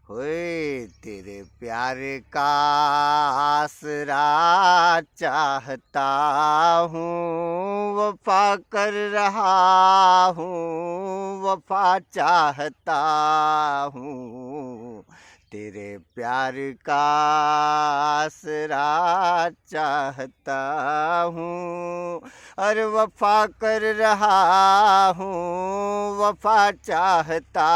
होए तेरे प्यार का आसरा चाहता हूँ, वफा कर रहा हूँ, वफा चाहता हूँ। तेरे प्यार का आसरा चाहता हूँ, अरे वफा कर रहा हूँ, वफा चाहता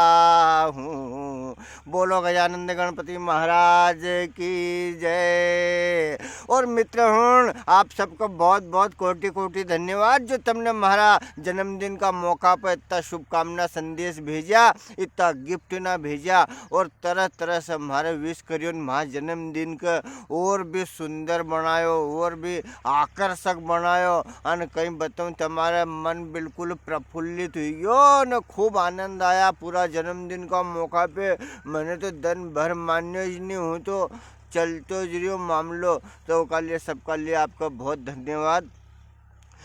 हूँ। बोलो गजानंद गणपति महाराज की जय। और मित्रगण, आप सबको बहुत बहुत कोटि कोटि धन्यवाद जो तुमने हमारा जन्मदिन का मौका पर इतना शुभकामना संदेश भेजा, इतना गिफ्ट ना भेजा और तरह तरह से हमारे विश करियो, महा जन्मदिन का और भी सुंदर बनायो और भी आकर्षक बनायो। और कहीं बताऊँ तुम्हारा मन बिल्कुल प्रफुल्लित हुई न, खूब आनंद आया पूरा जन्मदिन का मौका पे। मैंने तो दिन भर मान्य ही नहीं हूँ तो चलतो जरियो मामलो। तो का लिए सबका लिए आपका बहुत धन्यवाद।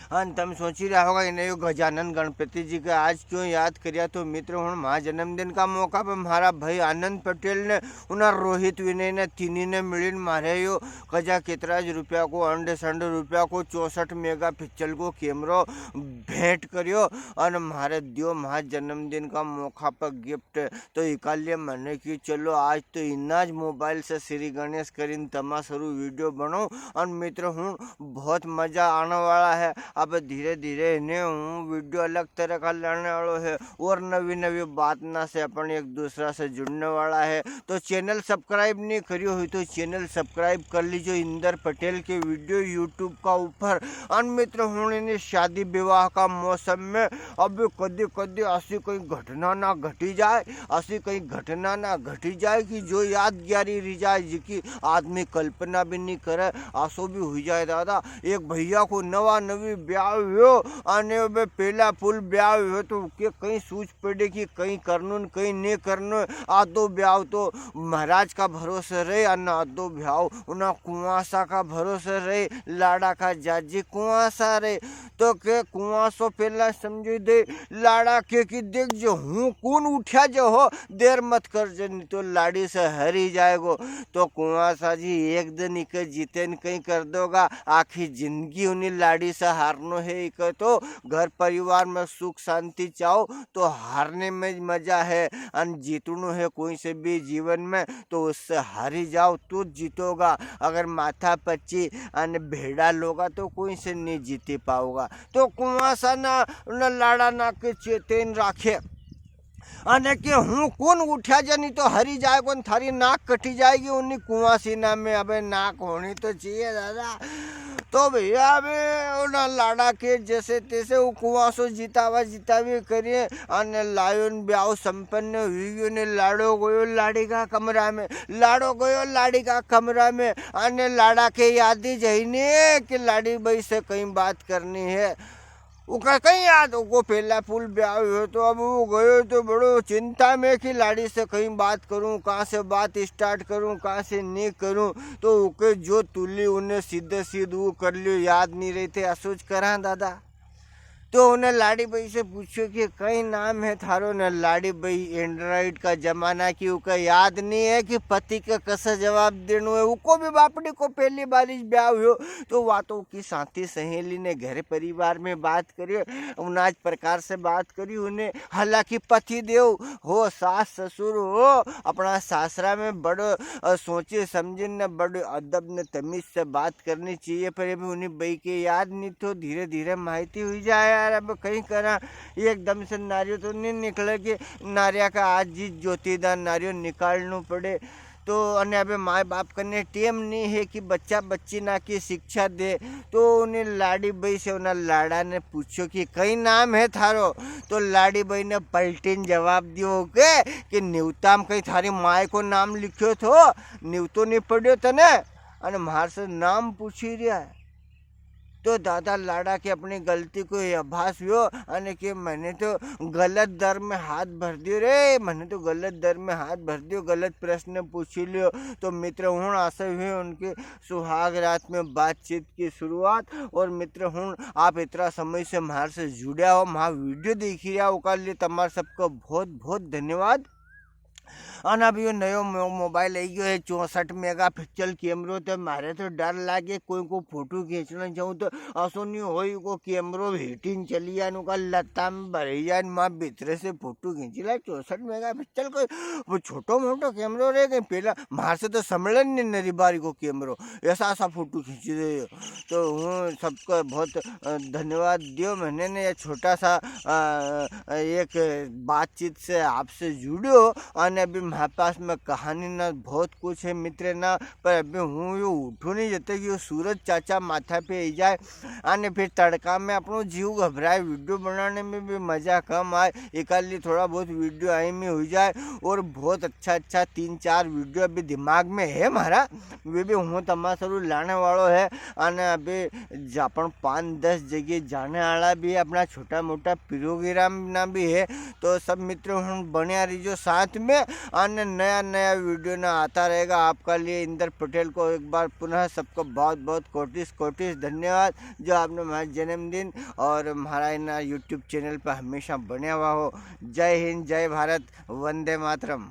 हाँ, तुम सोच ही रहा होगा इन्हें यो गजानन गणपति जी का आज क्यों याद करिया। तो मित्र हूँ महा जन्मदिन का मौका पर हमारा भाई आनंद पटेल ने उन्हें रोहित विनय ने तीनी ने मिलीन मारे यो कजा कितराज रुपया को 68 रुपया को 64 मेगा पिक्सल को कैमरो भेंट करियो और हमारे दियो महा जन्मदिन का मौका पर गिफ्ट। तो इकालिए मैंने कि चलो आज तो इनाज मोबाइल से श्री गणेश करीन तमाशरू वीडियो बनाओ। और मित्र हूँ बहुत मजा आने वाला है। अब धीरे धीरे इन्हें वीडियो अलग तरह का लाने वालों है और नवी नवी बात ना से अपन एक दूसरा से जुड़ने वाला है। तो चैनल सब्सक्राइब नहीं करियो हुई तो चैनल सब्सक्राइब कर लीजिए इंदर पटेल के वीडियो यूट्यूब का ऊपर। और मित्र होने शादी विवाह का मौसम में अब कदी कदी ऐसी कोई घटना ना घटी जाए, ऐसी कोई घटना ना घटी जाए कि जो यादगारी रह जाए जिसकी आदमी कल्पना भी नहीं करे, आंसू भी हो जाए। दादा एक भैया को नवा नवी ब्याह हुयो आने में पहला फुल ब्याह हुयो तो के कहीं सूझ पड़े कि कहीं करनून कहीं नहीं करनो। आधो ब्याह तो महाराज का भरोसा रहे और आधो ब्याह उन्हें कुआसा का भरोसा रहे, लाड़ा का जाजी कुआसा रहे। तो के कुआसो पहला समझी दे लाड़ा के कि देख जो हूँ कौन उठा जो हो देर मत कर जो नहीं तो लाड़ी से हरी जाएगो। तो कुआसा जी एक दिन इक जीतेन कहीं कर दोगा, आखिर जिंदगी उन्हीं लाड़ी से हारनो है। इक तो घर परिवार में सुख शांति चाहो तो हारने में मजा है और जीतनो है कोई से भी जीवन में तो उससे हारी जाओ तो जीतोगा। अगर माथा पच्ची और भेड़ा लोगा तो कोई से नहीं जीती पाओगा। तो कुआसा ना लाड़ा ना के चेतन राखे अने के हूँ कौन उठा जा नहीं तो हरी जाए कौन थारी नाक कटी जाएगी उन्हीं कुआसी ना में। अबे नाक होनी तो चाहिए दादा। तो भैया अबे ना लाड़ा के जैसे तैसे वो कुआसो जितावी करिए अने लायोन ब्याह संपन्न हुई ने लाड़ो गयो लाड़ी का कमरा में, लाड़ो गयो लाड़ी का कमरा में अने लाड़ा के याद ही जहीने कि लाड़ी भाई से कहीं बात करनी है। वो कहीं याद वो पहला फुल ब्याह हो तो अब वो गयो तो बड़ो चिंता में कि लाड़ी से कहीं बात करूं, कहाँ से बात स्टार्ट करूं, कहाँ से नहीं करूं। तो ओके जो तुली उन्हें सीधे वो कर लियो याद नहीं रही थे असोच करा दादा। तो उन्हें लाड़ी भाई से पूछो कि कई नाम है थारो न। लाड़ी भाई एंड्रॉइड का जमाना की उका याद नहीं है कि पति का कैसा जवाब देना है। उको भी बापड़ी को पहली बारिश ब्याह हो तो वातों की साथी सहेली ने घर परिवार में बात करी उनाज प्रकार से बात करी उन्हें। हालांकि पति देव हो सास ससुर हो अपना सासरा में बड़ो सोचे समझे न बड़े अदब न तमीज से बात करनी चाहिए पर अभी उन्हें भाई के याद नहीं तो धीरे धीरे माहिती हुई जाए। अब कहीं करा एकदम से नारियो तो नहीं निकले कि नारिया का आज जी ज्योतिदान नारियो निकालना पड़े। तो अने अबे माँ बाप कने टेम नहीं है कि बच्चा बच्ची ना की शिक्षा दे। तो उन्हें लाड़ी भाई से उन्हें लाड़ा ने पूछो कि कई नाम है थारो। तो लाड़ी भाई ने पलटीन जवाब दियो के कि न्यूताम कहीं थारी माँ को नाम लिखो थो न्यूतो नहीं पढ़ियो तने अने मार से नाम पूछी रहा है। तो दादा लाड़ा के अपनी गलती को आभास हुआ अने कि मैंने तो गलत दर में हाथ भर दियो रे, मैंने तो गलत दर में हाथ भर दियो, गलत प्रश्न पूछ लियो। तो मित्र हूँ आशा हुए उनके सुहाग रात में बातचीत की शुरुआत। और मित्र हूँ आप इतना समय से हमारे से जुड़ा हो, हमारा वीडियो देख रहा हो, लिए तुम्हारा सबका बहुत बहुत धन्यवाद। અને अब यो नयो मोबाइल आई गयो है 64 मेगापिक्सल कैमरो। तो मारे तो डर लागे कोई को फोटो खींचना जाऊँ तो असो नहीं हो को कैमरो हीटिंग चली जाए का लता में भरी जाए माँ भीतरे से फोटो खींची ला 64 मेगापिक्सल को वो छोटो मोटो कैमरो रह गए पहला मार से तो समझ नहीं नरी बारी को कैमरो ऐसा ऐसा फोटो खींच दे। तो हूँ सबको बहुत धन्यवाद दियो मैंने ने छोटा सा एक बातचीत से आपसे जुड़ो। और अभी मेरे पास में कहानी ना बहुत कुछ है मित्र ना, पर अभी हूँ यो उठो नहीं जते कि सूरज चाचा माथा पे आई जाए और फिर तड़का में अपनो जीव घबराए वीडियो बनाने में भी मज़ा कम आए। एकाली थोड़ा बहुत वीडियो आई में हो जाए और बहुत अच्छा 3-4 वीडियो अभी दिमाग में है हमारा, वे भी हूँ तमा सरू लाने वालों है। और अभी अपन 5-10 जगह जाने वाला भी है, अपना छोटा मोटा प्रोग्राम ना भी है। तो सब मित्र हम बने रहिए साथ में और नया नया वीडियो ना आता रहेगा आपका लिए। इंदर पटेल को एक बार पुनः सबको बहुत बहुत कोटिस धन्यवाद जो आपने हमारा जन्मदिन और हमारा ना यूट्यूब चैनल पर हमेशा बने हुआ हो। जय हिंद, जय भारत, वंदे मातरम।